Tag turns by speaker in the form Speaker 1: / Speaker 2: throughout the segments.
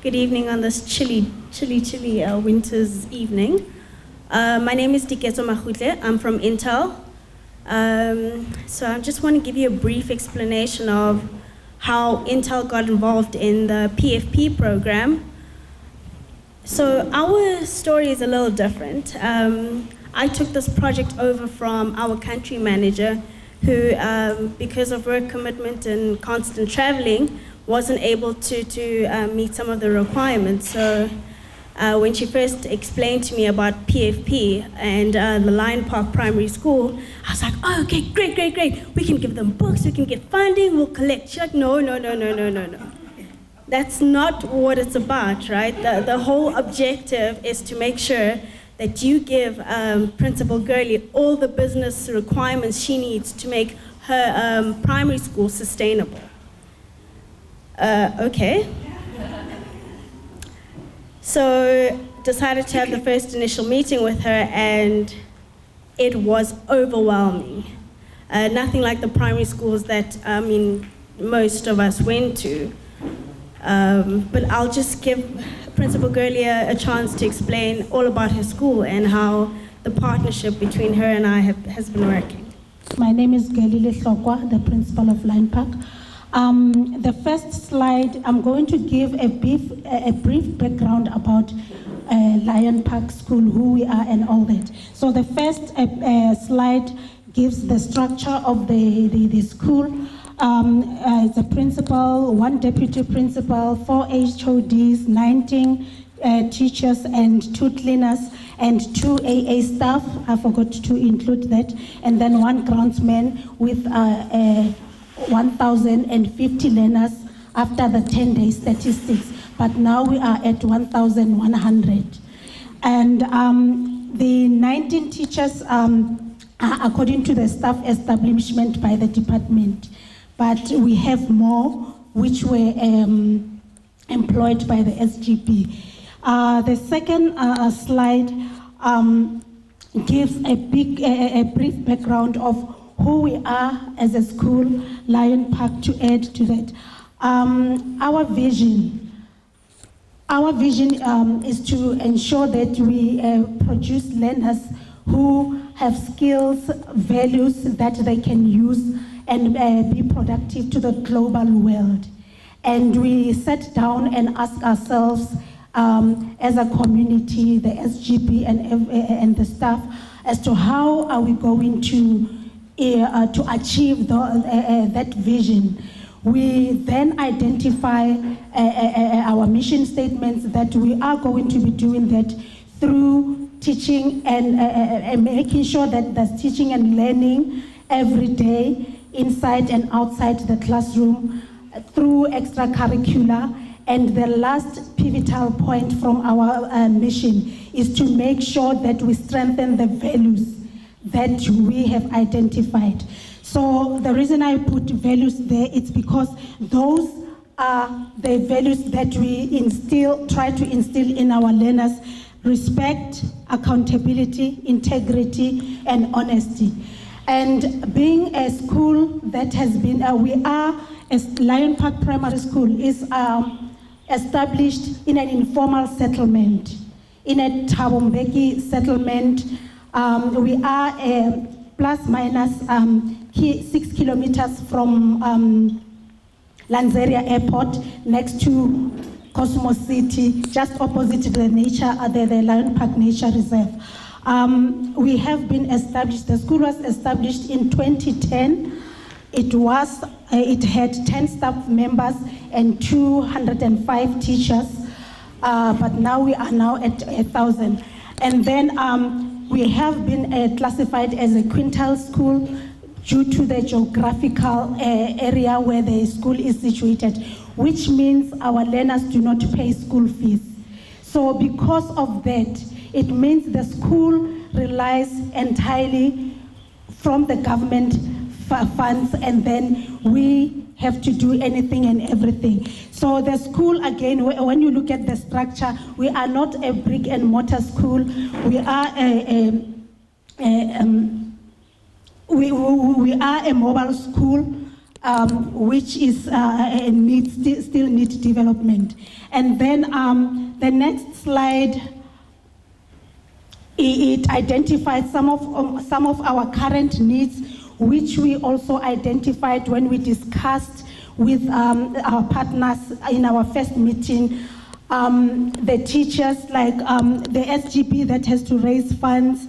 Speaker 1: Good evening on this chilly winter's evening. My name is Diketso Makhutle. I'm from Intel. So I just want to give you a brief explanation of how Intel got involved in the PFP program. So our story is a little different. I took this project over from our country manager who, because of work commitment and constant traveling, wasn't able to meet some of the requirements. So when she first explained to me about PFP and the Lion Park Primary School, I was like, oh, okay, great. We can give them books, we can get funding, we'll collect. She's like, no. That's not what it's about, right? The whole objective is to make sure that you give Principal Girlie all the business requirements she needs to make her primary school sustainable. Okay. So decided to have the first initial meeting with her, and it was overwhelming. Nothing like the primary schools that most of us went to. But I'll just give Principal Girlie a chance to explain all about her school and how the partnership between her and I has been working.
Speaker 2: My name is Girlie Lehlokwa, the principal of Lion Park. The first slide, I'm going to give a brief background about Lion Park School, who we are and all that. So the first slide gives the structure of the school. It's a principal, one deputy principal, 4 HODs, 19 teachers and 2 cleaners and 2 AA staff. I forgot to include that. And then 1 groundsman with 1,050 learners after the 10-day statistics. But now we are at 1,100. And the 19 teachers are according to the staff establishment by the department. But we have more which were employed by the SGB. The second slide gives a brief background of who we are as a school, Lion Park, to add to that. Our vision is to ensure that we produce learners who have skills, values that they can use and be productive to the global world. And we sat down and asked ourselves as a community, the SGB and the staff, as to how are we going to achieve that vision. We then identify our mission statements that we are going to be doing that through teaching and making sure that there's teaching and learning every day, inside and outside the classroom, through extracurricular. And the last pivotal point from our mission is to make sure that we strengthen the values that we have identified. So the reason I put values there, it's because those are the values that we try to instill in our learners: respect, accountability, integrity, and honesty. And being a school that has been, Lion Park Primary School is established in an informal settlement, in a Tabombeki settlement. We are plus minus 6 kilometers from Lanzeria Airport, next to Cosmos City, just opposite the Lion Park Nature Reserve. We have been established, the school was established in 2010. It had 10 staff members and 205 teachers, but now we are at 1,000. And then we have been classified as a quintile school due to the geographical area where the school is situated, which means our learners do not pay school fees. So because of that, it means the school relies entirely from the government funds, and then we have to do anything and everything. So the school, again, when you look at the structure, we are not a brick and mortar school. We are we are a mobile school which is still needs development. And then the next slide, it identifies some of our current needs, which we also identified when we discussed with our partners in our first meeting. The teachers, like the SGB that has to raise funds,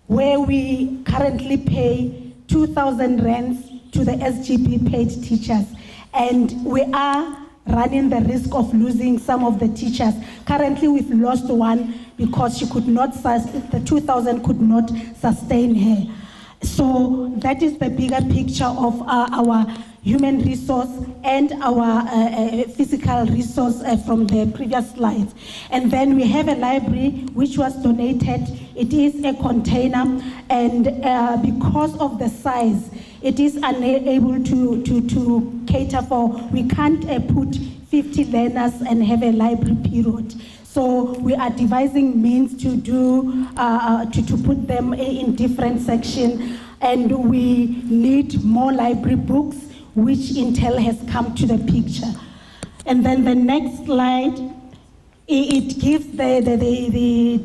Speaker 2: where we currently pay 2,000 rands to the SGB paid teachers. And we are running the risk of losing some of the teachers. Currently, we've lost one because she could not, the 2,000 could not sustain her. So that is the bigger picture of our human resource and our physical resource from the previous slides. And then we have a library which was donated. It is a container, and because of the size, it is unable to cater for, we can't put 50 learners and have a library period. So we are devising means to do, to put them in different sections, and we need more library books, which Intel has come to the picture. And then the next slide, it gives the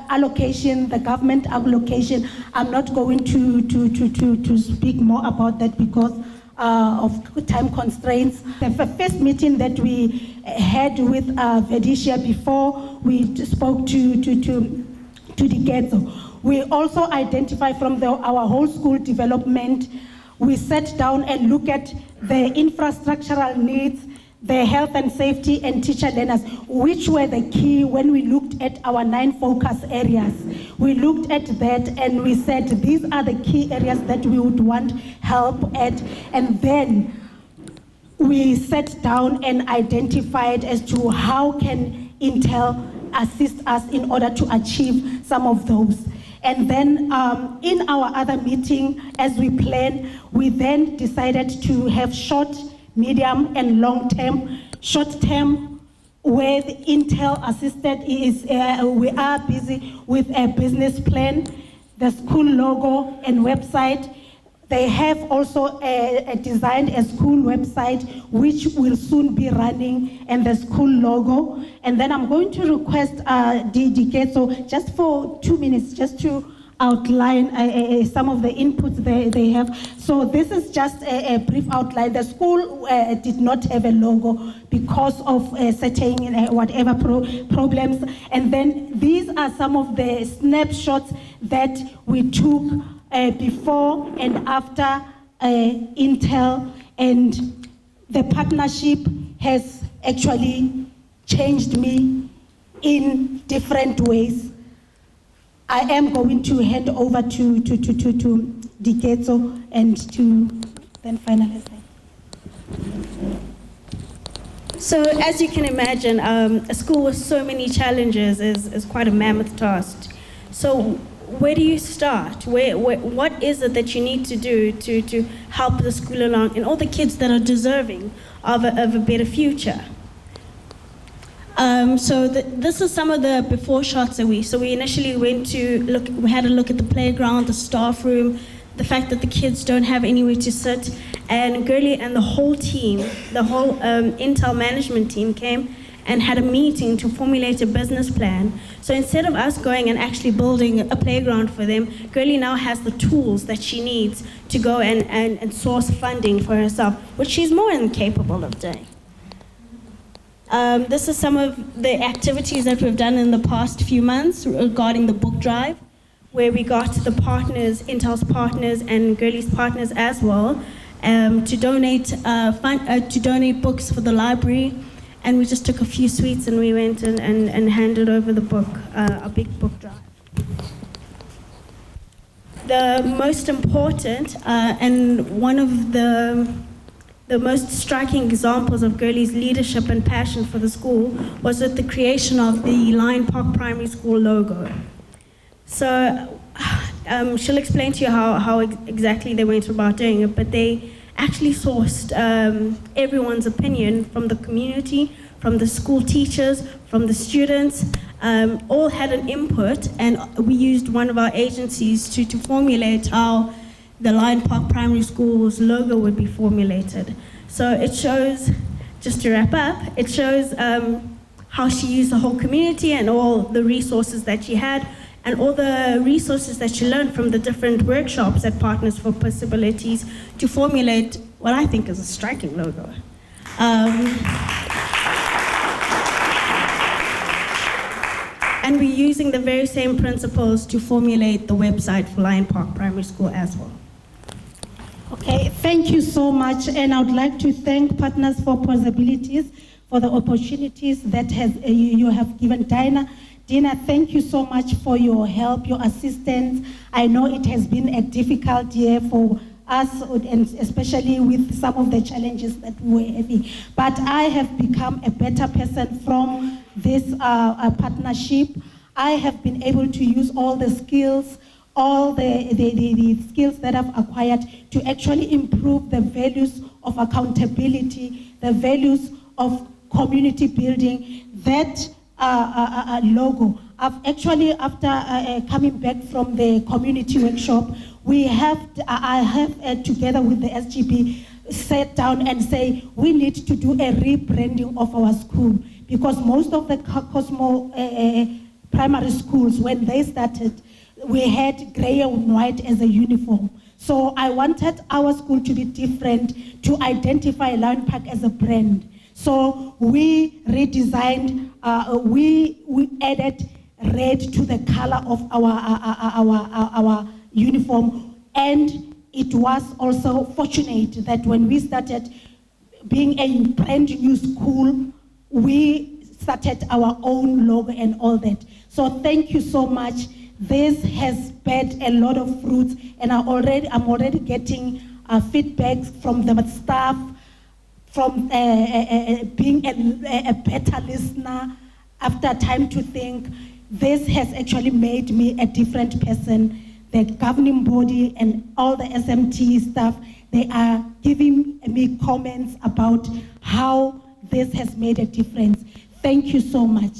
Speaker 2: allocation, the government allocation. I'm not going to speak more about that because of time constraints. The first meeting that we had with Vedisha before we spoke to Diketso, we also identify from our whole school development. We sat down and look at the infrastructural needs, the health and safety, and teacher learners, which were the key when we looked at our 9 focus areas. We looked at that and we said, these are the key areas that we would want help at. And then we sat down and identified as to how can Intel assist us in order to achieve some of those. And then in our other meeting, as we planned, we then decided to have short, medium, and long term. Short term, where the Intel assisted is, we are busy with a business plan, the school logo and website. They have also designed a school website, which will soon be running, and the school logo. And then I'm going to request Diketso just for 2 minutes, just to outline some of the inputs they have. So this is just a brief outline. The school did not have a logo because of certain whatever problems. And then these are some of the snapshots that we took before and after Intel, and the partnership has actually changed me in different ways. I am going to hand over to Diketso and to then finalize that.
Speaker 1: So as you can imagine, a school with so many challenges is quite a mammoth task. So where do you start? What is it that you need to do to help the school along and all the kids that are deserving of a better future? This is some of the before shots that we initially went to look. We had a look at the playground, the staff room, the fact that the kids don't have anywhere to sit, and Girlie and the whole team, the whole Intel management team came and had a meeting to formulate a business plan. So instead of us going and actually building a playground for them, Girlie now has the tools that she needs to go and source funding for herself, which she's more than capable of doing. This is some of the activities that we've done in the past few months regarding the book drive, where we got the partners, Intel's partners and Girlie's partners as well, to donate books for the library. And we just took a few sweets and we went and handed over the book, a big book drive. The most important and one of the most striking examples of Girlie's leadership and passion for the school was with the creation of the Lion Park Primary School logo. So she'll explain to you how exactly they went about doing it, but they actually sourced everyone's opinion from the community, from the school teachers, from the students, all had an input, and we used one of our agencies to formulate how the Lion Park Primary School's logo would be formulated. So it shows, just to wrap up, it shows how she used the whole community and all the resources that she had and all the resources that she learned from the different workshops at Partners for Possibilities to formulate what I think is a striking logo. And we're using the very same principles to formulate the website for Lion Park Primary School as well.
Speaker 2: Okay, thank you so much, and I would like to thank Partners for Possibilities for the opportunities that you have given. Dina, thank you so much for your help, your assistance. I know it has been a difficult year for us, and especially with some of the challenges that we were having. But I have become a better person from this partnership. I have been able to use all the skills, all the skills that I've acquired to actually improve the values of accountability, the values of community building. That logo, I've actually, after coming back from the community workshop, I have together with the SGB sat down and say we need to do a rebranding of our school, because most of the Cosmo primary schools, when they started, we had gray and white as a uniform. So I wanted our school to be different, to identify Lion Park as a brand. So we redesigned, we added red to the color of our uniform, and it was also fortunate that when we started being a brand new school, we started our own logo and all that. So thank you so much. This has beared a lot of fruits, and I'm already getting feedback from the staff, from being a better listener after time to think. This has actually made me a different person. The governing body and all the SMT staff, they are giving me comments about how this has made a difference. Thank you so much.